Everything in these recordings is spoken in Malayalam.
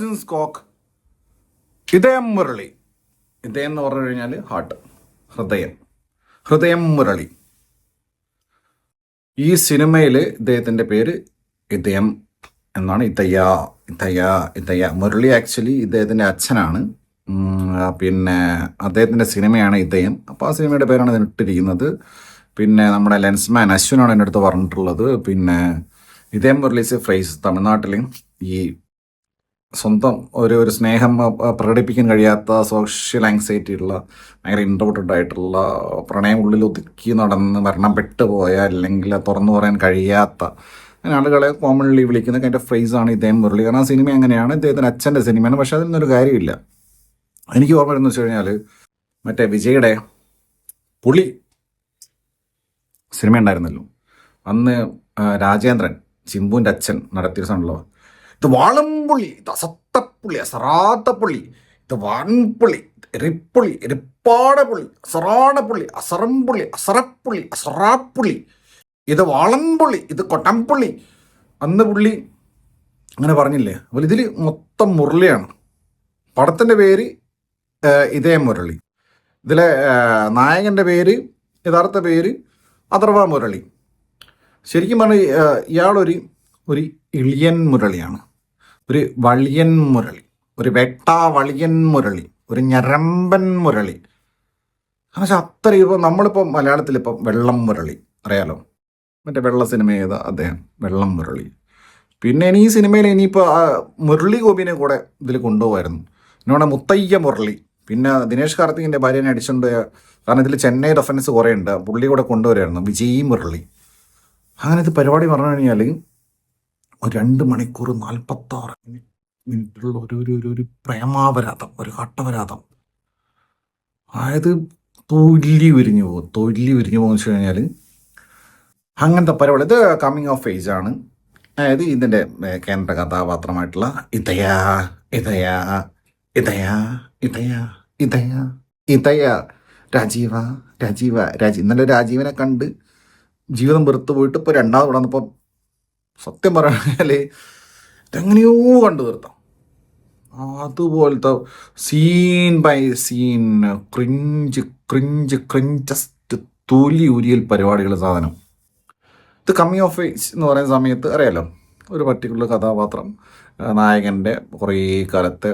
ജിൻസ്കോക്ക് ഇതയം മുരളി. ഇതയം എന്ന് പറഞ്ഞു കഴിഞ്ഞാൽ ഹാർട്ട്, ഹൃദയം മുരളി. ഈ സിനിമയിൽ ഇദ്ദേഹത്തിൻ്റെ പേര് ഇതയം എന്നാണ്. ഇതയ മുരളി ആക്ച്വലി ഇദ്ദേഹത്തിൻ്റെ അച്ഛനാണ്. പിന്നെ അദ്ദേഹത്തിൻ്റെ സിനിമയാണ് ഇതയം. അപ്പോൾ ആ സിനിമയുടെ പേരാണ് ഇതിന് ഇട്ടിരിക്കുന്നത്. പിന്നെ നമ്മുടെ ലെൻസ്മാൻ അശ്വിനാണ് എൻ്റെ അടുത്ത് പറഞ്ഞിട്ടുള്ളത്. പിന്നെ ഇതയം മുരളീസ് ഫ്രേസ് തമിഴ്നാട്ടിൽ ഈ സ്വന്തം ഒരു സ്നേഹം പ്രകടിപ്പിക്കാൻ കഴിയാത്ത സോഷ്യൽ ആങ്സൈറ്റി ഉള്ള ഭയങ്കര ഇൻട്രോവേർട്ടഡ് ആയിട്ടുള്ള പ്രണയം ഉള്ളിൽ ഒതുക്കി നടന്ന് മരണപ്പെട്ടു പോയ അല്ലെങ്കിൽ തുറന്നു പറയാൻ കഴിയാത്ത അങ്ങനെ ആളുകളെ കോമൺലി വിളിക്കുന്ന അതിൻ്റെ ഫ്രേസാണ് ഇതയം മുരളി. കാരണം ആ സിനിമ അങ്ങനെയാണ്, ഇദ്ദേഹത്തിൻ്റെ അച്ഛൻ്റെ സിനിമയാണ്. പക്ഷേ അതിൽ നിന്നൊരു കാര്യമില്ല. എനിക്ക് ഓർമ്മ വരുന്നത് വെച്ച് കഴിഞ്ഞാൽ മറ്റേ വിജയുടെ പുളി സിനിമ ഉണ്ടായിരുന്നല്ലോ, അന്ന് രാജേന്ദ്രൻ ചിമ്പുവിൻ്റെ അച്ഛൻ നടത്തിയ സാണല്ലോ, ഇത് വാളംപുള്ളി, ഇത് അസത്തപ്പുള്ളി, അസറാത്തപ്പുള്ളി, ഇത് വാൻപുള്ളി, എരിപ്പുള്ളി, എരിപ്പാടപ്പുള്ളി, അസറാടപ്പുള്ളി, അസറംപുള്ളി, അസറപ്പുള്ളി, അസറാപ്പുള്ളി, ഇത് വാളൻപുള്ളി, ഇത് കൊട്ടംപുള്ളി. അന്ന് പുള്ളി അങ്ങനെ പറഞ്ഞില്ലേ. അപ്പോൾ ഇതിൽ മൊത്തം മുരളിയാണ്. പടത്തിൻ്റെ പേര് ഇതയം മുരളി. ഇതിലെ നായകൻ്റെ പേര്, യഥാർത്ഥ പേര് അഥർവ മുരളി. ശരിക്കും പറഞ്ഞാൽ ഇയാളൊരു ഇളിയൻ മുരളിയാണ്, ഒരു വളിയൻ മുരളി, ഒരു വളിയൻ മുരളി, ഒരു ഞരമ്പൻ മുരളി. എന്നുവെച്ചാൽ അത്രയും. ഇപ്പോൾ നമ്മളിപ്പോൾ മലയാളത്തിലിപ്പം വെള്ളം മുരളി അറിയാലോ, മറ്റേ വെള്ള സിനിമ ചെയ്ത അദ്ദേഹം, വെള്ളം മുരളി. പിന്നെ ഈ സിനിമയിൽ ഇനിയിപ്പോൾ മുരളി ഗോപിനെ കൂടെ ഇതിൽ കൊണ്ടുപോകായിരുന്നു. എന്നോടെ മുത്തയ്യ മുരളി, പിന്നെ ദിനേശ് കാർത്തികിൻ്റെ ഭാര്യനെ അടിച്ചുകൊണ്ട്, കാരണം ഇതിൽ ചെന്നൈ റെഫറൻസ് കുറേ ഉണ്ട്, പുള്ളി കൂടെ കൊണ്ടുവരായിരുന്നു, വിജയ് മുരളി. അങ്ങനെ ഇത് പരിപാടി പറഞ്ഞു കഴിഞ്ഞാൽ ഒരു 2 മണിക്കൂർ 46 മിനിറ്റുള്ള ഒരു പ്രേമാപരാധം, ഒരു ഘട്ടപരാധം. അതായത് തൊല്ലി ഉരിഞ്ഞു പോകുമെന്ന് വെച്ച് കഴിഞ്ഞാൽ അങ്ങനത്തെ പരിപാടി. ഇത് കമ്മിങ് ഓഫ് ഏജ് ആണ്. അതായത് ഇതിൻ്റെ കേന്ദ്ര കഥാപാത്രമായിട്ടുള്ള ഇതയ രാജീവ ഇന്നലെ രാജീവനെ കണ്ട് ജീവിതം വെറുത്ത് പോയിട്ട് ഇപ്പോൾ രണ്ടാമത് വന്നപ്പം സത്യം പറയുകയാണെങ്കിൽ ഇതെങ്ങനെയോ കണ്ടു തീർത്താം. അതുപോലത്തെ സീൻ ബൈ സീൻ ക്രിഞ്ചസ്റ്റ് തൊലി ഉരിയൽ പരിപാടികൾ സാധനം. ഇത് കമ്മിങ് ഓഫ് ഏജ് എന്ന് പറയുന്ന സമയത്ത് അറിയാലോ, ഒരു പർട്ടിക്കുലർ കഥാപാത്രം നായകൻ്റെ കുറേ കാലത്തെ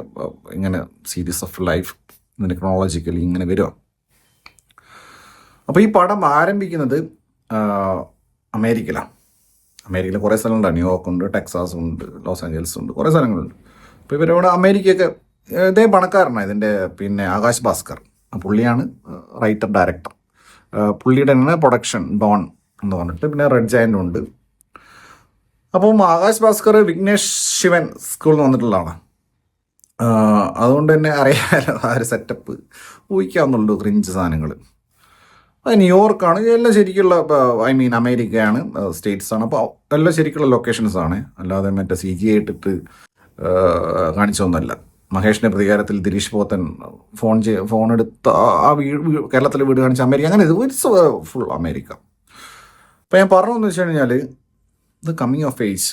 ഇങ്ങനെ സീരീസ് ഓഫ് ലൈഫ് ഇതിന് ക്രോണോളജിക്കലി ഇങ്ങനെ വരിക. അപ്പോൾ ഈ പടം ആരംഭിക്കുന്നത് അമേരിക്കയിലാണ്. അമേരിക്കയിൽ കുറേ സ്ഥലങ്ങളുണ്ട്, ന്യൂയോർക്ക് ഉണ്ട്, ടെക്സാസ് ഉണ്ട്, ലോസ് ആഞ്ചൽസ് ഉണ്ട്, കുറേ സ്ഥലങ്ങളുണ്ട്. അപ്പോൾ ഇവരോട് അമേരിക്കയൊക്കെ ഇതേ പണക്കാരനാണ് ഇതിൻ്റെ. പിന്നെ ആകാശ് ഭാസ്കർ പുള്ളിയാണ് റൈറ്റർ ഡയറക്ടർ. പുള്ളിയുടെ തന്നെ പ്രൊഡക്ഷൻ ഡോൺ എന്ന് പറഞ്ഞിട്ട്, പിന്നെ റെഡ് ജയൻ്റ് ഉണ്ട്. അപ്പം ആകാശ് ഭാസ്കർ വിഘ്നേഷ് ശിവൻ സ്കൂളിൽ നിന്ന് വന്നിട്ടുള്ളതാണ്. അതുകൊണ്ട് തന്നെ അറിയാമല്ലോ ആ ഒരു സെറ്റപ്പ് ഊഹിക്കാവുന്നുള്ളൂ. ക്രിഞ്ച് സാധനങ്ങൾ. അത് ന്യൂയോർക്കാണ്, എല്ലാം ശരിക്കുള്ള അമേരിക്കയാണ്, സ്റ്റേറ്റ്സാണ്. അപ്പോൾ എല്ലാം ശരിക്കുള്ള ലൊക്കേഷൻസാണ്, അല്ലാതെ മറ്റേ CGI ഇട്ടിട്ട് കാണിച്ചൊന്നുമല്ല. മഹേഷിൻ്റെ പ്രതികാരത്തിൽ ദിലീഷ് പോത്തൻ ഫോൺ എടുത്ത് ആ കേരളത്തിലെ വീട് കാണിച്ച അമേരിക്ക, അങ്ങനെ ഇറ്റ്സ് ഫുൾ അമേരിക്ക. അപ്പോൾ ഞാൻ പറഞ്ഞതെന്ന് വെച്ച് കഴിഞ്ഞാൽ ഇത് കമ്മിങ് ഓഫ് ഏജ്.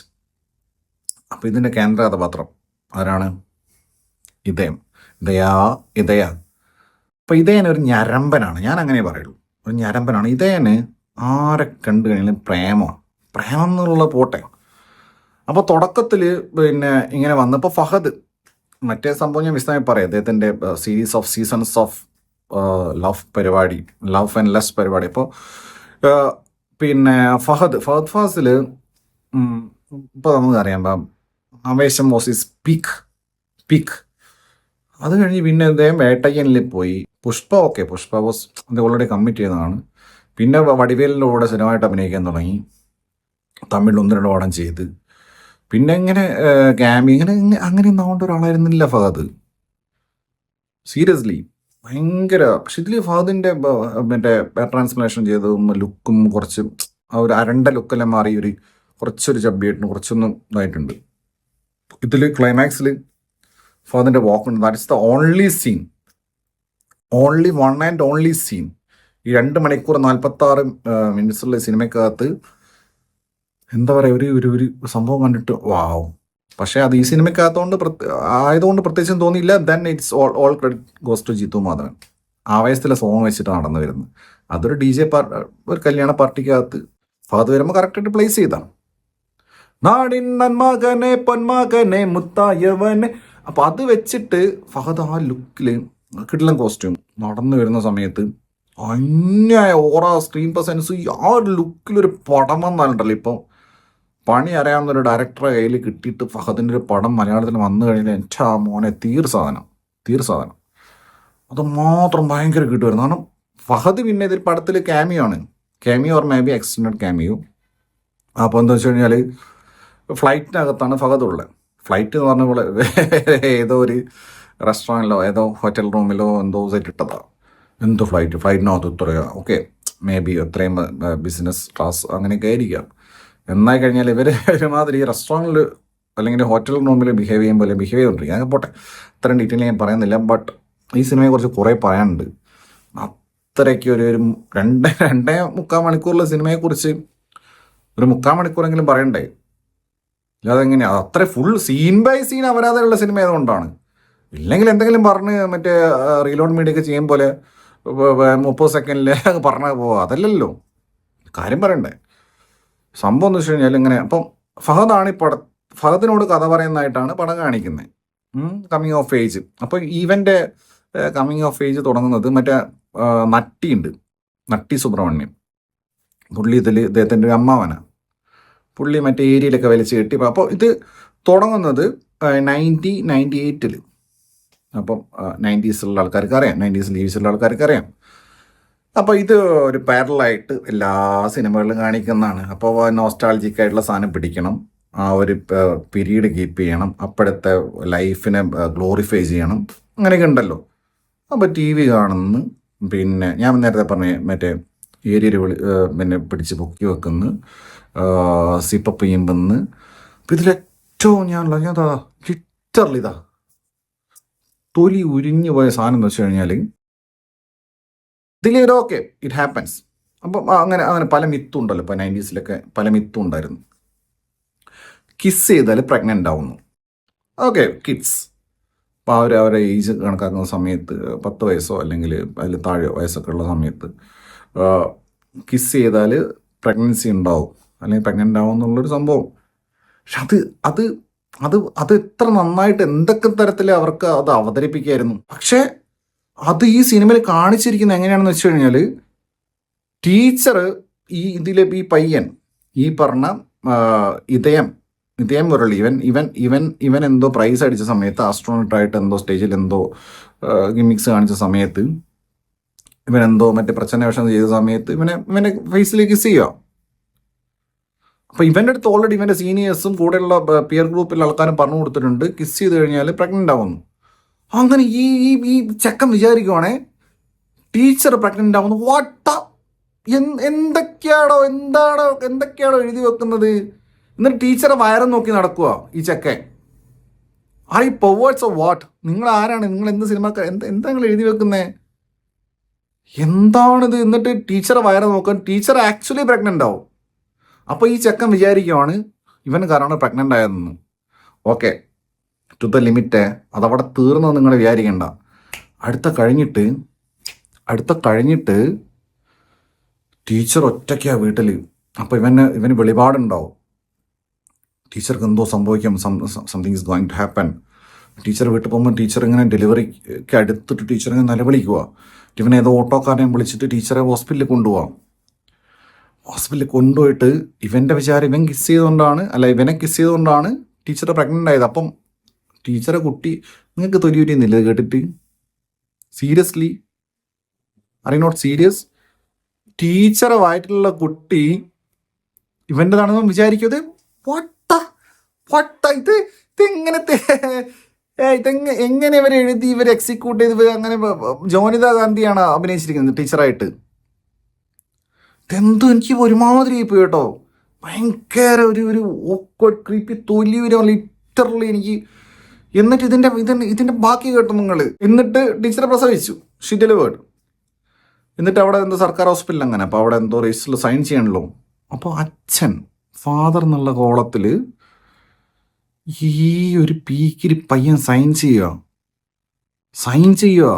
അപ്പോൾ ഇതിൻ്റെ കേന്ദ്ര കഥാപാത്രം ആരാണ്? ഇതയ. അപ്പോൾ ഇതയന് ഒരു ഞരമ്പനാണ്, ഞാൻ അങ്ങനെ പറയുള്ളൂ, ഒരു ഞരമ്പനാണ്. ഇതയന് ആരെ കണ്ടു കഴിഞ്ഞാലും പ്രേമം എന്നുള്ള പോട്ടെ. അപ്പോൾ തുടക്കത്തിൽ പിന്നെ ഇങ്ങനെ വന്നപ്പോൾ ഫഹദ്, മറ്റേ സംഭവം ഞാൻ വിശദമായി പറയാം, അദ്ദേഹത്തിൻ്റെ series of seasons of love and less പരിപാടി. അപ്പോൾ പിന്നെ ഫഹദ് ഫാസിൽ ഇപ്പോൾ നമുക്ക് അറിയാം, ആവേശം വാസ് ഈസ് പീക്ക്. അത് കഴിഞ്ഞ് പിന്നെ അദ്ദേഹം വേട്ടയ്യനിൽ പോയി. പുഷ്പ വാസ് അത് ഓൾറെഡി കമ്മിറ്റ് ചെയ്തതാണ്. പിന്നെ വടിവേലിൻ്റെ കൂടെ സ്ഥിരമായിട്ട് അഭിനയിക്കാൻ തുടങ്ങി. തമിഴിൽ 1-2 പടം ചെയ്ത്. പിന്നെ ഇങ്ങനെ ക്യാമി അങ്ങനെ ഒന്നാവേണ്ട ഒരാളായിരുന്നില്ല ഫഹദ്, സീരിയസ്ലി ഭയങ്കര. പക്ഷെ ഇതിൽ ഫഹദിൻ്റെ മറ്റേ ട്രാൻസ്ലേഷൻ ചെയ്തതും ലുക്കും കുറച്ച് ആ ഒരു അരണ്ട ലുക്കെല്ലാം മാറി കുറച്ചൊരു ചബ്ബിയായിട്ടുണ്ട്, കുറച്ചൊന്നും ഇതായിട്ടുണ്ട്. ഇതിൽ ക്ലൈമാക്സിൽ ഫഹദിൻ്റെ വാക്കുണ്ട്. That is the only one and only scene. ഈ 2 മണിക്കൂർ 46 മിനിറ്റ്സുള്ള സിനിമക്കകത്ത് എന്താ പറയുക, ഒരു സംഭവം കണ്ടിട്ട് വാവ്. പക്ഷേ അത് ഈ സിനിമയ്ക്കകത്തോണ്ട് ആയതുകൊണ്ട് പ്രത്യേകിച്ചും തോന്നിയില്ല. Then it's all credit goes to Jithu Madhavan. ആവേശത്തിലെ സോങ് വെച്ചിട്ട് നടന്നു വരുന്നത്. അതൊരു DJ ഒരു കല്യാണ പാർട്ടിക്കകത്ത് ഫഹദ് വരുമ്പോൾ കറക്റ്റായിട്ട് പ്ലേസ് ചെയ്താണ്. നാടിൻ നന്മകനെ പൊന്മകനെ മുത്തായവനെ. അപ്പം അത് വെച്ചിട്ട് ഫഹദ് ആ ലുക്കിൽ കിടിലൻ കോസ്റ്റ്യൂം നടന്നു വരുന്ന സമയത്ത് അന്യായ ഓറ സ്ക്രീൻ പ്രസൻസ് ആ ഒരു ലുക്കിലൊരു പടം വന്നാലുണ്ടല്ലോ. ഇപ്പോൾ പണി അറിയാവുന്നൊരു ഡയറക്ടറെ കയ്യിൽ കിട്ടിയിട്ട് ഫഹദിൻ്റെ ഒരു പടം മലയാളത്തിൽ വന്നു കഴിഞ്ഞാൽ എൻ്റെ ആ മോനെ തീർ സാധനം അത് മാത്രം ഭയങ്കര കിട്ടുമായിരുന്നു. കാരണം ഫഹദ് പിന്നെ ഇതിൽ പടത്തിൽ cameo or may be extend cameo. അപ്പോൾ എന്താ വെച്ച് കഴിഞ്ഞാൽ ഫ്ലൈറ്റിനകത്താണ് ഫഹദ് ഉള്ളത്. ഫ്ലൈറ്റ് എന്ന് പറഞ്ഞ പോലെ ഏതോ ഒരു റെസ്റ്റോറൻറ്റിലോ ഏതോ ഹോട്ടൽ റൂമിലോ എന്തോ സെറ്റ് ഇട്ടതാ. എന്തോ ഫ്ലൈറ്റിനകത്ത് ഇത്രയോ ഓക്കെ മേ ബി അത്രയും ബിസിനസ് ക്ലാസ് അങ്ങനെയൊക്കെ ആയിരിക്കാം. എന്നാൽ കഴിഞ്ഞാൽ ഇവർ ഒരുമാതിരി റെസ്റ്റോറൻറ്റിൽ അല്ലെങ്കിൽ ഹോട്ടൽ റൂമിൽ ബിഹേവ് ചെയ്തുകൊണ്ടിരിക്കുക. അങ്ങനെ പോട്ടെ, അത്രയും ഡീറ്റെയിൽ ഞാൻ പറയുന്നില്ല. ബട്ട് ഈ സിനിമയെക്കുറിച്ച് കുറേ പറയാനുണ്ട്. അത്രയ്ക്ക് ഒരു 2.25 മണിക്കൂറിലെ സിനിമയെക്കുറിച്ച് ഒരു 3/4 മണിക്കൂറെങ്കിലും പറയണ്ടേ? അല്ലാതെ എങ്ങനെയാണ് അത്ര ഫുൾ സീൻ ബൈ സീൻ അപരാധമുള്ള സിനിമ ആയതുകൊണ്ടാണ്. ഇല്ലെങ്കിൽ എന്തെങ്കിലും പറഞ്ഞ് മറ്റേ റീലോഡ് മീഡിയ ഒക്കെ ചെയ്യും പോലെ 30 സെക്കൻഡിൽ പറഞ്ഞ പോവാ. അതല്ലല്ലോ കാര്യം പറയണ്ടേ. സംഭവം എന്ന് വെച്ച് കഴിഞ്ഞാൽ ഇങ്ങനെ അപ്പം ഫഹദാണ് ഈ ഫഹദിനോട് കഥ പറയുന്നതായിട്ടാണ് പടം കാണിക്കുന്നത്. Coming of age. അപ്പോൾ ഈവൻ്റെ കമ്മിങ് ഓഫ് ഏജ് തുടങ്ങുന്നത് മറ്റേ നട്ടിയുണ്ട്, നട്ടി സുബ്രഹ്മണ്യം. പുള്ളി ഇദ്ദേഹത്തിൻ്റെ ഒരു അമ്മാവനാണ്. പുള്ളി മറ്റേ ഏരിയയിലൊക്കെ വലിച്ചു കെട്ടി. അപ്പോൾ ഇത് തുടങ്ങുന്നത് 1998. അപ്പം 90s ആൾക്കാർക്ക് അറിയാം, 90s ലീവ്സുള്ള ആൾക്കാർക്ക് അറിയാം. അപ്പോൾ ഇത് ഒരു പാരലായിട്ട് എല്ലാ സിനിമകളിലും കാണിക്കുന്നതാണ്. അപ്പോൾ നോസ്റ്റാൾജിക് ആയിട്ടുള്ള സാധനം പിടിക്കണം, ആ ഒരു പീരീഡ് കീപ്പ് ചെയ്യണം, അപ്പോഴത്തെ ലൈഫിനെ ഗ്ലോറിഫൈ ചെയ്യണം, അങ്ങനെയൊക്കെ ഉണ്ടല്ലോ. അപ്പോൾ TV കാണുന്നു. പിന്നെ ഞാൻ നേരത്തെ പറഞ്ഞ മറ്റേ ഏരിയയിൽ പിന്നെ പിടിച്ച് പൊക്കി വെക്കുന്നു, സിപ്പപ്പ് ചെയ്യുമ്പെന്ന്. അപ്പം ഇതിലേറ്റവും ഞാൻ ലിറ്ററലി തൊലി ഉരിഞ്ഞു പോയ സാധനം എന്ന് വെച്ച് കഴിഞ്ഞാൽ ഇതിൽ ഓക്കെ ഇറ്റ് ഹാപ്പൻസ്. അപ്പം അങ്ങനെ പല മിത്തും ഉണ്ടല്ലോ. ഇപ്പോൾ 90s പല മിത്തും ഉണ്ടായിരുന്നു. കിസ് ചെയ്താൽ പ്രഗ്നൻ്റ് ആവുന്നു. ഓക്കെ കിഡ്സ് അപ്പോൾ അവരുടെ ഏജ് കണക്കാക്കുന്ന സമയത്ത് 10 വയസ്സോ അല്ലെങ്കിൽ അതിൽ താഴെ വയസ്സൊക്കെ ഉള്ള സമയത്ത് കിസ് ചെയ്താൽ പ്രഗ്നൻസി ഉണ്ടാവും അല്ലെങ്കിൽ പ്രഗ്നൻ്റ് ആവും എന്നുള്ളൊരു സംഭവം. പക്ഷെ അത് എത്ര നന്നായിട്ട് എന്തൊക്കെ തരത്തിൽ അവർക്ക് അത് അവതരിപ്പിക്കായിരുന്നു. പക്ഷേ അത് ഈ സിനിമയിൽ കാണിച്ചിരിക്കുന്നത് എങ്ങനെയാണെന്ന് വെച്ച് കഴിഞ്ഞാൽ ടീച്ചർ ഈ പയ്യൻ ഈ പറഞ്ഞ ഇതയം മുരളി ഇവൻ എന്തോ പ്രൈസ് അടിച്ച സമയത്ത് ആസ്ട്രോണട്ടായിട്ട് എന്തോ സ്റ്റേജിൽ എന്തോ ഗിമിക്സ് കാണിച്ച സമയത്ത് ഇവനെന്തോ മറ്റേ പ്രച്ഛന്നവേഷം ചെയ്ത സമയത്ത് ഇവനെ ഫേസിലേക്ക് കിസ് ചെയ്യുക. അപ്പോൾ ഇവൻ്റെ അടുത്ത് ഓൾറെഡി ഇവൻ്റെ സീനിയേഴ്സും കൂടെയുള്ള പിയർ ഗ്രൂപ്പിലുള്ള ആൾക്കാരും പറഞ്ഞു കൊടുത്തിട്ടുണ്ട് കിസ് ചെയ്ത് കഴിഞ്ഞാൽ പ്രഗ്നൻ്റ് ആവുന്നു. അങ്ങനെ ഈ ചെക്കൻ വിചാരിക്കുവാണേ ടീച്ചർ പ്രഗ്നൻ്റ് ആവുന്നു. എന്തൊക്കെയാണോ എഴുതി വെക്കുന്നത്. എന്നിട്ട് ടീച്ചറെ വയറും നോക്കി നടക്കുക ഈ ചെക്കൻ. ആർ ഈ പെർവേർട്സ് ഓഫ് വാട്ട്? നിങ്ങൾ ആരാണ്? നിങ്ങൾ എന്ത് സിനിമക്കാർ? എന്താ നിങ്ങൾ എഴുതി വെക്കുന്നത്? എന്താണിത്? എന്നിട്ട് ടീച്ചറെ വയറ് നോക്കാൻ ടീച്ചർ ആക്ച്വലി പ്രഗ്നൻ്റ് ആവും. അപ്പോൾ ഈ ചെക്കൻ വിചാരിക്കുവാണ് ഇവൻ കാരണം പ്രഗ്നൻ്റ് ആയതെന്ന്. Okay to the limit. അതവിടെ തീർന്നു നിങ്ങൾ വിചാരിക്കണ്ട. അടുത്ത കഴിഞ്ഞിട്ട് ടീച്ചർ ഒറ്റയ്ക്കാണ് വീട്ടിൽ. അപ്പോൾ ഇവന് വെളിപാടുണ്ടാവും. ടീച്ചർക്ക് എന്തോ സംഭവിക്കാം, something is going to happen. Teacher വീട്ടിൽ പോകുമ്പോൾ ടീച്ചർ ഇങ്ങനെ ഡെലിവറിക്ക് അടുത്തിട്ട് ടീച്ചർ ഇങ്ങനെ നിലവിളിക്കുക. ഇവനെ ഏതോ ഓട്ടോക്കാരനെ വിളിച്ചിട്ട് ടീച്ചറെ ഹോസ്പിറ്റലിൽ കൊണ്ടുപോകാം. ഹോസ്പിറ്റലിൽ കൊണ്ടുപോയിട്ട് ഇവൻ്റെ വിചാരം ഇവനെ കിസ് ചെയ്തുകൊണ്ടാണ് ടീച്ചറെ പ്രഗ്നൻ്റ് ആയത്. അപ്പം ടീച്ചറെ കുട്ടി നിങ്ങൾക്ക് തൊലിയുരിയുന്നില്ല ഇത് കേട്ടിട്ട്? Seriously are you not serious? ടീച്ചറെ വയറ്റിലുള്ള കുട്ടി ഇവൻ്റെതാണെന്ന് വിചാരിക്കുന്നത്. എങ്ങനെ ഇവരെ എഴുതി ഇവർ എക്സിക്യൂട്ട് ചെയ്ത് അങ്ങനെ ജോനിത ഗാന്ധിയാണ് അഭിനയിച്ചിരിക്കുന്നത് ടീച്ചറായിട്ട്. ഇതെന്തോ എനിക്ക് ഒരുമാതിരി പോയി കേട്ടോ. ഭയങ്കര ഒരു ഓക്വേർഡ് ക്രീപ്പി തൊലി വരും ലിറ്ററലി എനിക്ക്. എന്നിട്ട് ഇതിന്റെ ബാക്കി കേട്ടു നിങ്ങൾ. എന്നിട്ട് ടീച്ചറെ പ്രസവിച്ചു, ഷീ ഡെലിവേർഡ്. എന്നിട്ട് അവിടെ എന്തോ സർക്കാർ ഹോസ്പിറ്റൽ അങ്ങനെ. അപ്പോൾ അവിടെ എന്തോ രജിസ്റ്ററിൽ സൈൻ ചെയ്യണല്ലോ. അപ്പോൾ അച്ഛൻ ഫാദർ എന്നുള്ള കോളത്തിൽ ഈ ഒരു പീക്കിരി പയ്യൻ സൈൻ ചെയ്യുക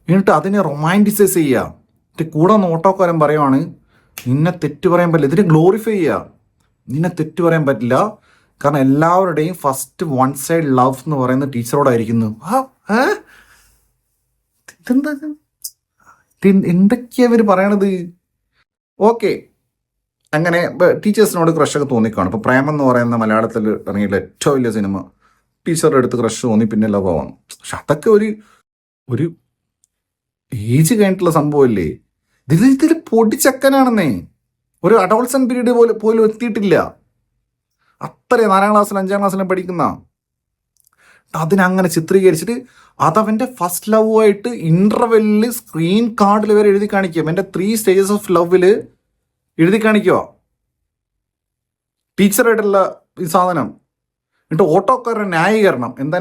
എന്നിട്ട് അതിനെ റൊമാൻറ്റിസൈസ് ചെയ്യുക. എന്നിട്ട് കൂടെ ഒന്ന് ഓട്ടോക്കാരൻ പറയുവാണ് നിന്നെ തെറ്റ് പറയാൻ പറ്റില്ല, ഇതിനെ ഗ്ലോറിഫൈ ചെയ്യുക. നിന്നെ തെറ്റ് പറയാൻ പറ്റില്ല, കാരണം എല്ലാവരുടെയും ഫസ്റ്റ് വൺ സൈഡ് ലവ് എന്ന് പറയുന്നത് ടീച്ചറോടായിരിക്കുന്നു. ഇതെന്താ എന്തൊക്കെയാ ഇവർ പറയണത്? ഓക്കെ, അങ്ങനെ ടീച്ചേഴ്സിനോട് ക്രഷൊക്കെ തോന്നിക്കാണും. ഇപ്പോൾ പ്രേമം എന്ന് പറയുന്ന മലയാളത്തിൽ ഇറങ്ങിയിട്ടുള്ള ഏറ്റവും വലിയ സിനിമ, ടീച്ചറുടെ അടുത്ത് ക്രഷ് തോന്നി പിന്നെ ലവ് ആവാം. പക്ഷെ അതൊക്കെ ഒരു ഏജ് കഴിഞ്ഞിട്ടുള്ള സംഭവമല്ലേ. ഇതിൽ പൊടിച്ചക്കനാണെന്നേ, ഒരു അഡോൾസൻ പീരീഡ് പോലും എത്തിയിട്ടില്ല. അത്ര 4ാം ക്ലാസ്സിലും 5ാം ക്ലാസ്സിലും പഠിക്കുന്ന അതിനങ്ങനെ ചിത്രീകരിച്ചിട്ട് അതവൻ്റെ ഫസ്റ്റ് ലവുമായിട്ട് ഇൻ്റർവെല്ലിൽ സ്ക്രീൻ കാർഡിൽ വരെ എഴുതി കാണിക്കുക. എൻ്റെ 3 സ്റ്റേജസ് ഓഫ് ലവിൽ എഴുതി കാണിക്കുക ടീച്ചറായിട്ടുള്ള ഈ സാധനം. എന്നിട്ട് ഓട്ടോക്കാരുടെ ന്യായീകരണം എന്താ?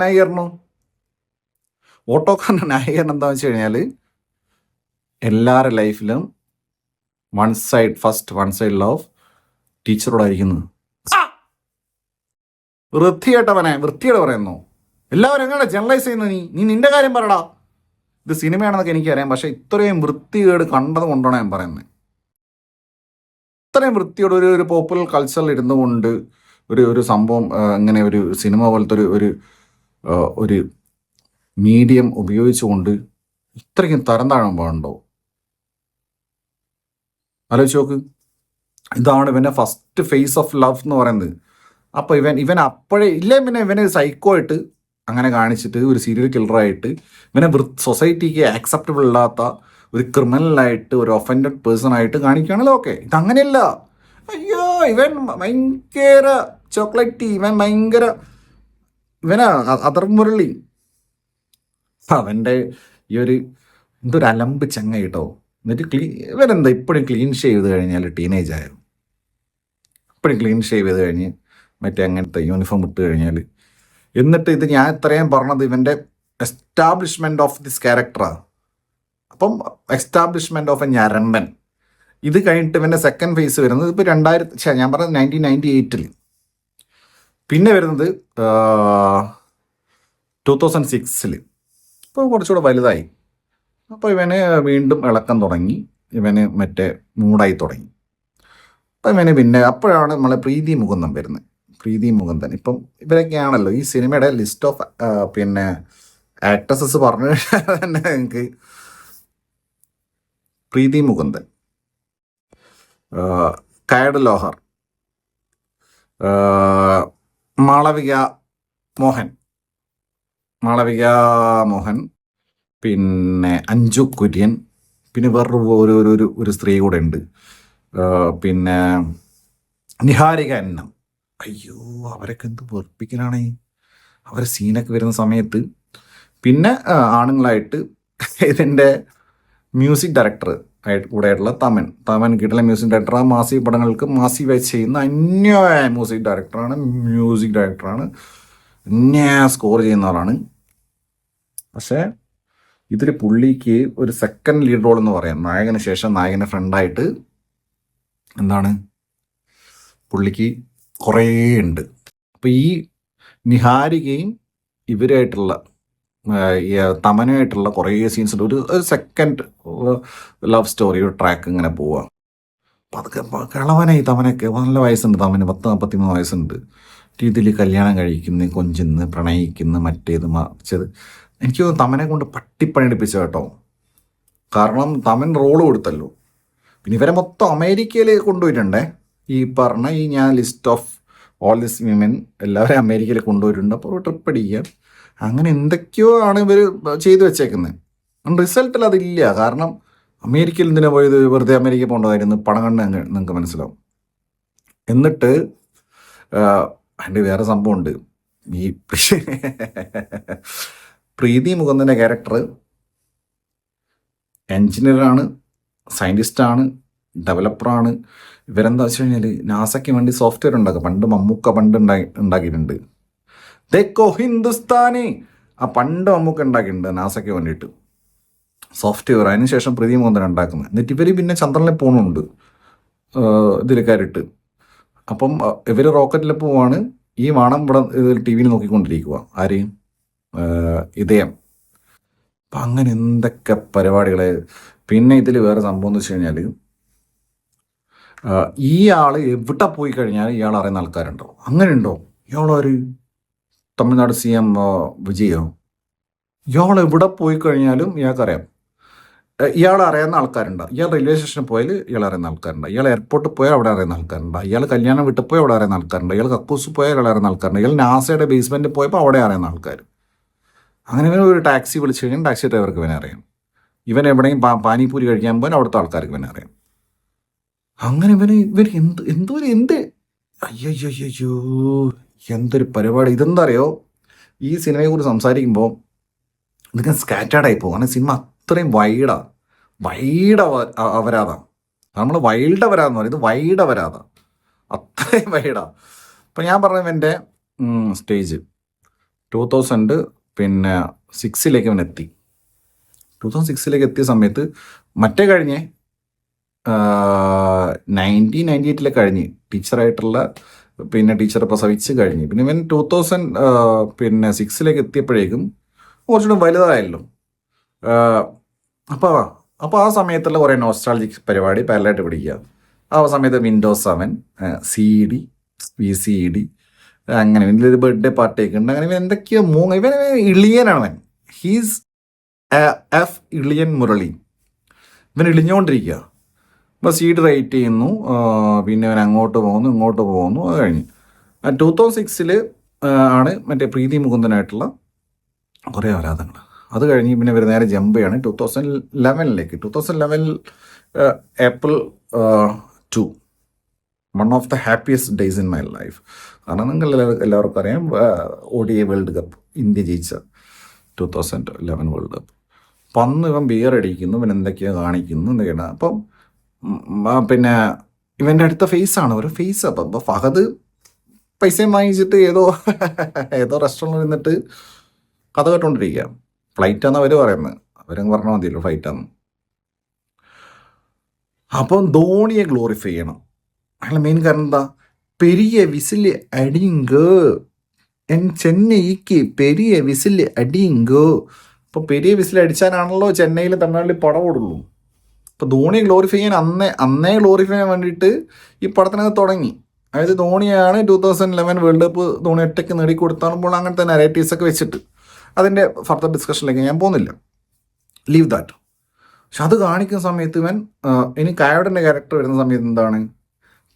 ഓട്ടോക്കാരൻ്റെ ന്യായീകരണം എന്താണെന്ന് വെച്ച് കഴിഞ്ഞാൽ എല്ലാവരുടെ ലൈഫിലും ഫസ്റ്റ് വൺ സൈഡ് ലവ് ടീച്ചറോടായിരിക്കുന്നു. വൃത്തിയായിട്ട് പറയുന്നു. എല്ലാവരും എങ്ങനെ ജനറലൈസ് ചെയ്യുന്നു? നീ നിന്റെ കാര്യം പറടാ. ഇത് സിനിമയാണെന്നൊക്കെ എനിക്കറിയാം, പക്ഷെ ഇത്രയും വൃത്തികേട് കണ്ടത് കൊണ്ടാണ് ഞാൻ പറയുന്നത്. ഇത്രയും വൃത്തിയോട് ഒരു പോപ്പുലർ കൾച്ചറിൽ ഇരുന്നു കൊണ്ട് ഒരു സംഭവം ഇങ്ങനെ ഒരു സിനിമ പോലത്തെ ഒരു മീഡിയം ഉപയോഗിച്ചുകൊണ്ട് ഇത്രയ്ക്കും തരം താഴാൻ പാടുണ്ടോ? ആലോചിച്ച് നോക്ക്. ഇതാണ് ഇവൻ്റെ ഫസ്റ്റ് ഫേസ് ഓഫ് ലവ് എന്ന് പറയുന്നത്. അപ്പോൾ ഇവൻ അപ്പോഴേ ഇല്ലേ, പിന്നെ ഇവനെ സൈക്കോ ആയിട്ട് അങ്ങനെ കാണിച്ചിട്ട് ഒരു സീരിയൽ കില്ലറായിട്ട് ഇവനെ സൊസൈറ്റിക്ക് ആക്സെപ്റ്റബിൾ ഇല്ലാത്ത ഒരു ക്രിമിനലായിട്ട് ഒരു ഒഫൻഡഡ് പേഴ്സൺ ആയിട്ട് കാണിക്കുകയാണല്ലോ. ഓക്കെ, ഇതങ്ങനെയല്ല. അയ്യോ, ഇവൻ ഭയങ്കര ചോക്ലേറ്റ്, ഇവനാ അതർമുരളി. അവൻ്റെ ഈ എന്തൊരു അലമ്പ് ചങ്ങ കേട്ടോ. എന്നിട്ട് ഇവനെന്താ ഇപ്പോഴും ക്ലീൻ ഷേവ് ചെയ്ത് കഴിഞ്ഞാൽ ടീനേജ് ആയോ? ഇപ്പോഴും ക്ലീൻ ഷേവ് ചെയ്ത് കഴിഞ്ഞ് മറ്റേ അങ്ങനത്തെ യൂണിഫോം ഇട്ട് കഴിഞ്ഞാൽ. എന്നിട്ട് ഇത് ഞാൻ ഇത്രയും പറഞ്ഞത് ഇവൻ്റെ എസ്റ്റാബ്ലിഷ്മെൻറ്റ് ഓഫ് ദിസ് ക്യാരക്ടറാണ്. അപ്പം എസ്റ്റാബ്ലിഷ്മെൻറ്റ് ഓഫ് എ ഞരമ്പൻ. ഇത് കഴിഞ്ഞിട്ട് ഇവൻ്റെ സെക്കൻഡ് ഫേസ് വരുന്നത് ഇപ്പോൾ ഞാൻ പറഞ്ഞത് 1998. പിന്നെ വരുന്നത് 2006. ഇപ്പോൾ കുറച്ചുകൂടെ വലുതായി. അപ്പോൾ ഇവന് വീണ്ടും ഇളക്കം തുടങ്ങി, ഇവന് മറ്റേ മൂടായി തുടങ്ങി. അപ്പം ഇവന് പിന്നെ അപ്പോഴാണ് നമ്മളെ പ്രീതി മുകുന്ദൻ വരുന്നത്. പ്രീതി മുകുന്ദൻ ഇപ്പം ഇവരൊക്കെയാണല്ലോ ഈ സിനിമയുടെ ലിസ്റ്റ് ഓഫ് പിന്നെ ആക്ട്രസസ് പറഞ്ഞു കഴിഞ്ഞാൽ തന്നെ നിങ്ങൾക്ക് പ്രീതി മുകുന്ദൻ, കയഡ് ലോഹർ, മാളവിക മോഹൻ, പിന്നെ അഞ്ജു കുര്യൻ, പിന്നെ വേറൊരു ഒരു സ്ത്രീ കൂടെ ഉണ്ട്, പിന്നെ നിഹാരിക എണ്ണം. അയ്യോ, അവരൊക്കെ എന്ത് വെറുപ്പിക്കലാണേ അവർ സീനൊക്കെ വരുന്ന സമയത്ത്. പിന്നെ ആണുങ്ങളായിട്ട് ഇതിൻ്റെ മ്യൂസിക് ഡയറക്ടർ കൂടെയായിട്ടുള്ള തമൻ കിട്ടുള്ള മ്യൂസിക് ഡയറക്ടർ. ആ മാസീവ് പടങ്ങൾക്ക് മാസീവായി ചെയ്യുന്ന അന്യായ മ്യൂസിക് ഡയറക്ടറാണ്, അന്യായ സ്കോർ ചെയ്യുന്ന ആളാണ്. പക്ഷേ ഇതിൽ പുള്ളിക്ക് ഒരു സെക്കൻഡ് ലീഡ് റോൾ എന്ന് പറയാം. നായകന് ശേഷം നായകൻ്റെ ഫ്രണ്ടായിട്ട് എന്താണ് പുള്ളിക്ക് കുറേ ഉണ്ട്. അപ്പോൾ ഈ നിഹാരികയും ഇവരായിട്ടുള്ള തമനുമായിട്ടുള്ള കുറേ സീൻസ് ഉണ്ട്. ഒരു സെക്കൻഡ് ലവ് സ്റ്റോറി, ഒരു ട്രാക്ക് ഇങ്ങനെ പോവുക. അപ്പം അതൊക്കെ കിളവനായി. തമനൊക്കെ നല്ല വയസ്സുണ്ട്, തമന് 40-43 വയസ്സുണ്ട്. ഇതിൽ കല്യാണം കഴിക്കുന്നു, കൊഞ്ചുന്ന്, പ്രണയിക്കുന്നു, മറ്റേത് മറിച്ചത്. എനിക്ക് തോന്നുന്നു തമനെ കൊണ്ട് പട്ടിപ്പണിയെടുപ്പിച്ച കേട്ടോ. കാരണം തമൻ റോള് കൊടുത്തല്ലോ. പിന്നെ ഇവരെ മൊത്തം അമേരിക്കയിൽ കൊണ്ടുപോയിട്ടുണ്ടേ. ഈ പറഞ്ഞ ഞാൻ list of all this women എല്ലാവരും അമേരിക്കയിൽ കൊണ്ടുപോയിട്ടുണ്ട്. അപ്പോൾ ട്രിപ്പ് അടിക്കുക, അങ്ങനെ എന്തൊക്കെയോ ആണ് ഇവർ ചെയ്തു വെച്ചേക്കുന്നത്. റിസൾട്ടിൽ അതില്ല. കാരണം അമേരിക്കയിൽ എന്തിനാ പോയത്? വെറുതെ അമേരിക്ക പോകേണ്ടതായിരുന്നു. പണം കണ്ട് നിങ്ങൾക്ക് മനസ്സിലാവും. എന്നിട്ട് അതിൻ്റെ വേറെ സംഭവമുണ്ട്. ഈ പ്രീതി മുകുന്ദൻ്റെ ക്യാരക്ടർ എൻജിനീയറാണ്, സയൻറ്റിസ്റ്റാണ്, ഡെവലപ്പറാണ്. ഇവരെന്താ വെച്ച് കഴിഞ്ഞാൽ നാസയ്ക്ക് വേണ്ടി സോഫ്റ്റ്വെയർ ഉണ്ടാക്കുക. മമ്മൂക്ക ഉണ്ടാക്കിയിട്ടുണ്ട്. തെക്കോ ഹിന്ദുസ്ഥാനി പണ്ട് മമ്മൂക്ക ഉണ്ടാക്കിയിട്ടുണ്ട് നാസയ്ക്ക് വേണ്ടിയിട്ട് സോഫ്റ്റ്വെയർ. അതിനുശേഷം പ്രീതി മുകുന്ദൻ ഉണ്ടാക്കുന്നത്. എന്നിട്ട് ഇവർ പിന്നെ ചന്ദ്രനിൽ പോകുന്നുണ്ട് ഇതിൽ കയറിയിട്ട്. അപ്പം ഇവർ റോക്കറ്റിൽ പോവാണ്. ഈ വാണം ഇവിടെ ടി വിയിൽ നോക്കിക്കൊണ്ടിരിക്കുക. ആര്? ഇദ്ദേഹം. അപ്പം അങ്ങനെ എന്തൊക്കെ പരിപാടികൾ. പിന്നെ ഇതിൽ വേറെ സംഭവം എന്ന് വെച്ച് കഴിഞ്ഞാൽ ഈ ആൾ എവിടെ പോയി കഴിഞ്ഞാൽ ഇയാൾ അറിയുന്ന ആൾക്കാരുണ്ടോ? അങ്ങനെ ഉണ്ടോ? ഇയാളൊരു തമിഴ്നാട് CM വിജയോ? ഇയാൾ എവിടെ പോയി കഴിഞ്ഞാലും ഇയാൾക്കറിയാം. ഇയാൾ അറിയുന്ന ആൾക്കാരുണ്ട്. ഇയാൾ റെയിൽവേ സ്റ്റേഷനിൽ പോയാൽ ഇയാൾ അറിയുന്ന ആൾക്കാരുണ്ട്. ഇയാൾ എയർപോർട്ടിൽ പോയാൽ അവിടെ അറിയുന്ന ആൾക്കാരുണ്ട്. ഇയാൾ കല്യാണം വീട്ടിൽ പോയാൽ അവിടെ അറിയുന്ന ആൾക്കാരുണ്ട്. ഇയാൾ കക്കൂസ് പോയാൽ ഇയാൾ അറിയുന്ന ആൾക്കാരുണ്ട്. ഇയാൾ നാസയുടെ ബേസ്മെൻറ്റിൽ പോയപ്പോൾ അവിടെ അറിയുന്ന ആൾക്കാർ. അങ്ങനെ ഇവന് ഒരു ടാക്സി വിളിച്ച് കഴിഞ്ഞാൽ ടാക്സി ഡ്രൈവർക്ക് ഇവനെ അറിയാം. ഇവൻ എവിടെയും പാനിപൂരി കഴിക്കാൻ പോയാൽ അവിടുത്തെ ആൾക്കാർക്ക് ഇവനെ അറിയാം. അങ്ങനെ ഇവർ എന്ത് അയ്യോ എന്തൊരു പരിപാടി. ഇതെന്താ അറിയോ, ഈ സിനിമയെക്കുറിച്ച് സംസാരിക്കുമ്പോൾ ഇതൊക്കെ സ്കാറ്റേഡായി പോകും. കാരണം സിനിമ അത്രയും വൈഡ് അവരാതാണ്. നമ്മൾ വൈൽഡ് അവരാന്ന് പറയും, ഇത് വൈഡ് അവരാതാ, അത്രയും വൈഡാ. അപ്പം ഞാൻ പറഞ്ഞ എൻ്റെ സ്റ്റേജ് 2006 അവൻ എത്തി. 2006 എത്തിയ സമയത്ത് മറ്റേ കഴിഞ്ഞ് 1998 കഴിഞ്ഞ് ടീച്ചറായിട്ടുള്ള ടീച്ചറെ പ്രസവിച്ച് കഴിഞ്ഞ് പിന്നെ ഇവൻ 2006 എത്തിയപ്പോഴേക്കും കുറച്ചുകൂടി വലുതായല്ലോ. അപ്പോൾ ആ സമയത്തുള്ള കുറേ നോസ്റ്റാൾജിക് പരിപാടി പാരലായിട്ട് പിടിക്കുക. ആ സമയത്ത് വിൻഡോസ് 7 CD VCD അങ്ങനെ വലിയൊരു ബർത്ത്ഡേ പാർട്ടിയൊക്കെ ഉണ്ട്. അങ്ങനെ എന്തൊക്കെയോ ഇവൻ ഇളിയനാണ്. അവൻ ഹീസ് എഫ് ഇളിയൻ മുരളി. ഇവൻ ഇളിഞ്ഞുകൊണ്ടിരിക്കുക. അപ്പോൾ CD റൈറ്റ് ചെയ്യുന്നു, പിന്നെ അവൻ അങ്ങോട്ട് പോകുന്നു ഇങ്ങോട്ട് പോകുന്നു. അത് കഴിഞ്ഞ് 2006 ആണ് മറ്റേ പ്രീതി മുകുന്ദനായിട്ടുള്ള കുറേ ആരാധനകൾ. അത് കഴിഞ്ഞ് പിന്നെ ഇവർ നേരെ ജമ്പ് ചെയ്യാണ് 2011 2011 April 2, one of the happiest days in my life. കാരണം നിങ്ങൾ എല്ലാവർക്കും അറിയാം ODI വേൾഡ് കപ്പ് ഇന്ത്യ ജയിച്ച 2011 വേൾഡ് കപ്പ്. അപ്പം അന്ന് ഇവൻ ബിയർ അടിക്കുന്നു, ഇവൻ എന്തൊക്കെയാണ് കാണിക്കുന്നു എന്തൊക്കെയാണ്. അപ്പം പിന്നെ ഇവൻ്റെ അടുത്ത ഫേസാണ് ഒരു ഫേസ്. അപ്പം ഫഹദ് പൈസയും വാങ്ങിച്ചിട്ട് ഏതോ റെസ്റ്റോറൻറ്റിൽ നിന്നിട്ട് കഥ കേട്ടോണ്ടിരിക്കുക. ഫ്ലൈറ്റാന്ന് അവർ പറയുന്നത്, അവരങ്ങ് പറഞ്ഞാൽ മതിയല്ലോ ഫ്ലൈറ്റാന്ന്. അപ്പം ധോണിയെ ഗ്ലോറിഫൈ ചെയ്യണം. അതിൻ്റെ മെയിൻ കാരണം എന്താ? പെരിയ വിസിൽ അടിങ്കോ ചെന്നൈക്ക് പെരിയ വിസിൽ അടിങ്കോ. അപ്പോൾ പെരിയ വിസിൽ അടിച്ചാലാണല്ലോ ചെന്നൈയിൽ തമിഴ്നാട്ടിൽ പടം ഓടുള്ളൂ. അപ്പോൾ ധോണിയെ ഗ്ലോറിഫൈ ചെയ്യാൻ അന്നേ ഗ്ലോറിഫൈ ചെയ്യാൻ വേണ്ടിയിട്ട് ഈ പടത്തിനകത്ത് തുടങ്ങി. അതായത് ധോണിയാണ് 2011 വേൾഡ് കപ്പ് ധോണി ഒറ്റയ്ക്ക് നേടിക്കൊടുത്താകുമ്പോൾ അങ്ങനത്തെ നെറേറ്റീവ്സൊക്കെ വെച്ചിട്ട് അതിൻ്റെ ഫർദർ ഡിസ്കഷനിലേക്ക് ഞാൻ പോകുന്നില്ല, ലീവ് ദാറ്റ്. പക്ഷെ അത് കാണിക്കുന്ന സമയത്ത് ഇനി കയോഡിൻ്റെ ക്യാരക്ടർ വരുന്ന സമയത്ത് എന്താണ്,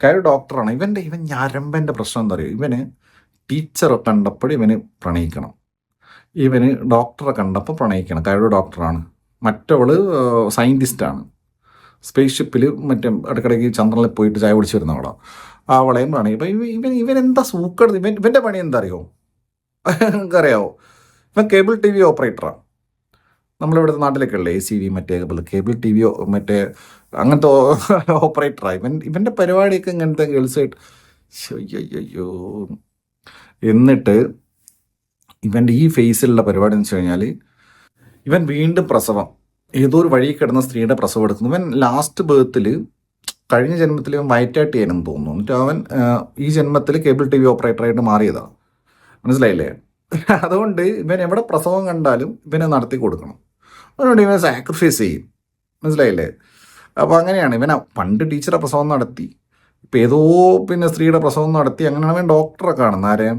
കയോഡ് ഡോക്ടറാണ്. ഇവൻ ഞരമ്പൻ്റെ പ്രശ്നം എന്താ പറയുക, ഇവന് ടീച്ചറെ കണ്ടപ്പോൾ ഇവന് പ്രണയിക്കണം, ഇവന് ഡോക്ടറെ കണ്ടപ്പോൾ പ്രണയിക്കണം. കയോഡ് ഡോക്ടറാണ്, മറ്റവള് സയൻറ്റിസ്റ്റാണ്, സ്പേസ് ഷിപ്പിൽ മറ്റേ ഇടയ്ക്കിടയ്ക്ക് ചന്ദ്രനിൽ പോയിട്ട് ചായ കുടിച്ച് വരുന്നവളാണ്. അവളെയും പ്രണയിക്കും. അപ്പം ഇവൻ എന്താ സൂക്കട്, ഇവൻ്റെ പണി എന്താ അറിയോ, അറിയാവോ? ഇവൻ കേബിൾ TV ഓപ്പറേറ്ററാണ്. നമ്മളിവിടുത്തെ നാട്ടിലൊക്കെ ഉള്ള ACV മറ്റേ കേബിൾ TV മറ്റേ അങ്ങനത്തെ ഓപ്പറേറ്ററാണ് ഇവൻ്റെ പരിപാടിയൊക്കെ ഇങ്ങനത്തെ ഗേൾസായിട്ട്. അയ്യോ. എന്നിട്ട് ഇവൻ്റെ ഈ ഫേസിലുള്ള പരിപാടി എന്ന് വെച്ച് കഴിഞ്ഞാൽ ഇവൻ വീണ്ടും പ്രസവം, ഏതോ ഒരു വഴി കിടന്ന സ്ത്രീയുടെ പ്രസവം എടുക്കുന്നു. ഇവൻ ലാസ്റ്റ് ബേർത്തിൽ കഴിഞ്ഞ ജന്മത്തിൽ ഇവൻ വയറ്റായിട്ട് ചെയ്യാനെന്ന് തോന്നുന്നു. എന്നിട്ട് അവൻ ഈ ജന്മത്തിൽ കേബിൾ TV ഓപ്പറേറ്ററായിട്ട് മാറിയതാണ്. മനസ്സിലായില്ലേ? അതുകൊണ്ട് ഇവൻ എവിടെ പ്രസവം കണ്ടാലും ഇവനെ നടത്തി കൊടുക്കണം. അതുകൊണ്ട് ഇവനെ സാക്രിഫൈസ് ചെയ്യും. മനസ്സിലായില്ലേ? അപ്പോൾ അങ്ങനെയാണ് ഇവൻ പണ്ട് ടീച്ചറെ പ്രസവം നടത്തി, ഇപ്പം ഏതോ സ്ത്രീയുടെ പ്രസവം നടത്തി. അങ്ങനെയാണ് അവൻ ഡോക്ടറെ കാണുന്നത്. ആരെയും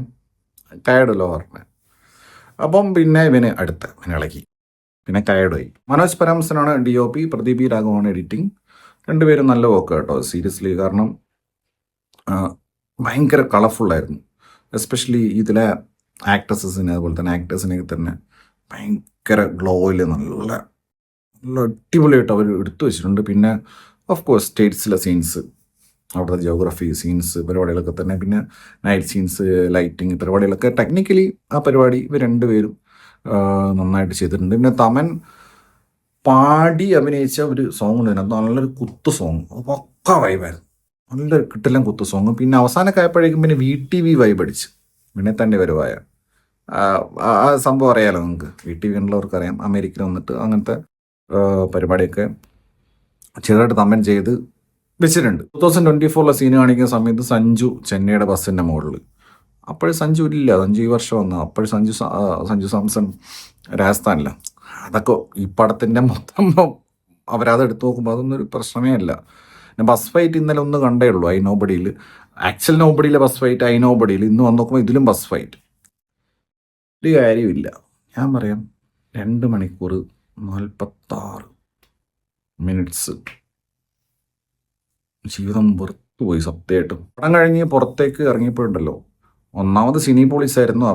കയഡല്ലോ പറഞ്ഞത്. അപ്പം ഇവന് ഇവനെ ഇളക്കി, പിന്നെ കയഡായി. മനോജ് പരമസനാണ് DOP, പ്രദീപ് രാഘവാണ് എഡിറ്റിംഗ്. രണ്ടുപേരും നല്ല വർക്ക് കേട്ടോ, സീരിയസ്ലി. കാരണം ഭയങ്കര കളർഫുള്ളായിരുന്നു. എസ്പെഷ്യലി ഇതിലെ ആക്ട്രസസിനെ, അതുപോലെ തന്നെ ആക്ടേഴ്സിനെയൊക്കെ തന്നെ ഭയങ്കര ഗ്ലോയിൽ നല്ല അടിപൊളിയായിട്ട് അവർ എടുത്തു വെച്ചിട്ടുണ്ട്. പിന്നെ ഓഫ് കോഴ്സ് സ്റ്റേറ്റ്സിലെ സീൻസ്, അവിടുത്തെ ജിയോഗ്രഫി സീൻസ് പരിപാടികളൊക്കെ തന്നെ, പിന്നെ നൈറ്റ് സീൻസ്, ലൈറ്റിങ് പരിപാടികളൊക്കെ ടെക്നിക്കലി ആ പരിപാടി ഇവർ രണ്ടുപേരും നന്നായിട്ട് ചെയ്തിട്ടുണ്ട്. പിന്നെ തമൻ പാടി അഭിനയിച്ച ഒരു സോങ് ഉണ്ട് അതിനകത്ത്, നല്ലൊരു കുത്തു സോങ്, പക്ക വൈബായിരുന്നു, നല്ലൊരു കിട്ടില്ല കുത്തു സോങ്. പിന്നെ അവസാനമൊക്കെ ആയപ്പോഴേക്കും VTV വൈബ് അടിച്ച്, പിന്നെ തന്നെ വരുവായ ആ സംഭവം അറിയാലോ നിങ്ങൾക്ക്, VTV ഉള്ളവർക്ക് അറിയാം. അമേരിക്കയിൽ വന്നിട്ട് അങ്ങനത്തെ പരിപാടിയൊക്കെ ചെറുതായിട്ട് തമൻ ചെയ്ത് വെച്ചിട്ടുണ്ട്. 2024 സീൻ കാണിക്കുന്ന സമയത്ത് സഞ്ജു ചെന്നൈയുടെ ബസ്സിൻ്റെ മുകളിൽ അപ്പോഴും സഞ്ജു ഇല്ല, സഞ്ജു ഈ വർഷം വന്നു. അപ്പോഴും സഞ്ജു സാംസൺ രാജസ്ഥാനില്ല. അതൊക്കെ ഈ പടത്തിൻ്റെ മൊത്തം അവരത് എടുത്തു നോക്കുമ്പോൾ അതൊന്നും ഒരു പ്രശ്നമേ അല്ല. പിന്നെ ബസ് ഫൈറ്റ് ഇന്നലെ ഒന്ന് കണ്ടേ ഉള്ളൂ ഐ നോബഡിയിൽ. ആക്ച്വൽ നോബഡിയിലെ ബസ് ഫൈറ്റ് ഐ നോബഡിയിൽ. ഇന്ന് വന്ന് നോക്കുമ്പോൾ ഇതിലും ബസ് ഫൈറ്റ്. ഒരു കാര്യമില്ല. ഞാൻ പറയാം 2 മണിക്കൂർ 46 മിനിറ്റ്സ് ജീവിതം വെറുത്തുപോയി സത്യമായിട്ടും. പടം കഴിഞ്ഞ് പുറത്തേക്ക് ഇറങ്ങിയപ്പോഴുണ്ടല്ലോ, ഒന്നാമത് സിനി പോലീസ് ആയിരുന്നു.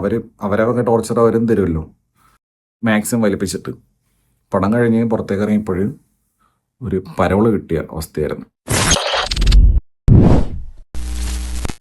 അവരവരുടെ ടോർച്ചർ അവരും തരുമല്ലോ മാക്സിമം വലിപ്പിച്ചിട്ട്. പടം കഴിഞ്ഞ് പുറത്തേക്ക് ഇറങ്ങിയപ്പോൾ ഒരു പരോള് കിട്ടിയ അവസ്ഥയായിരുന്നു.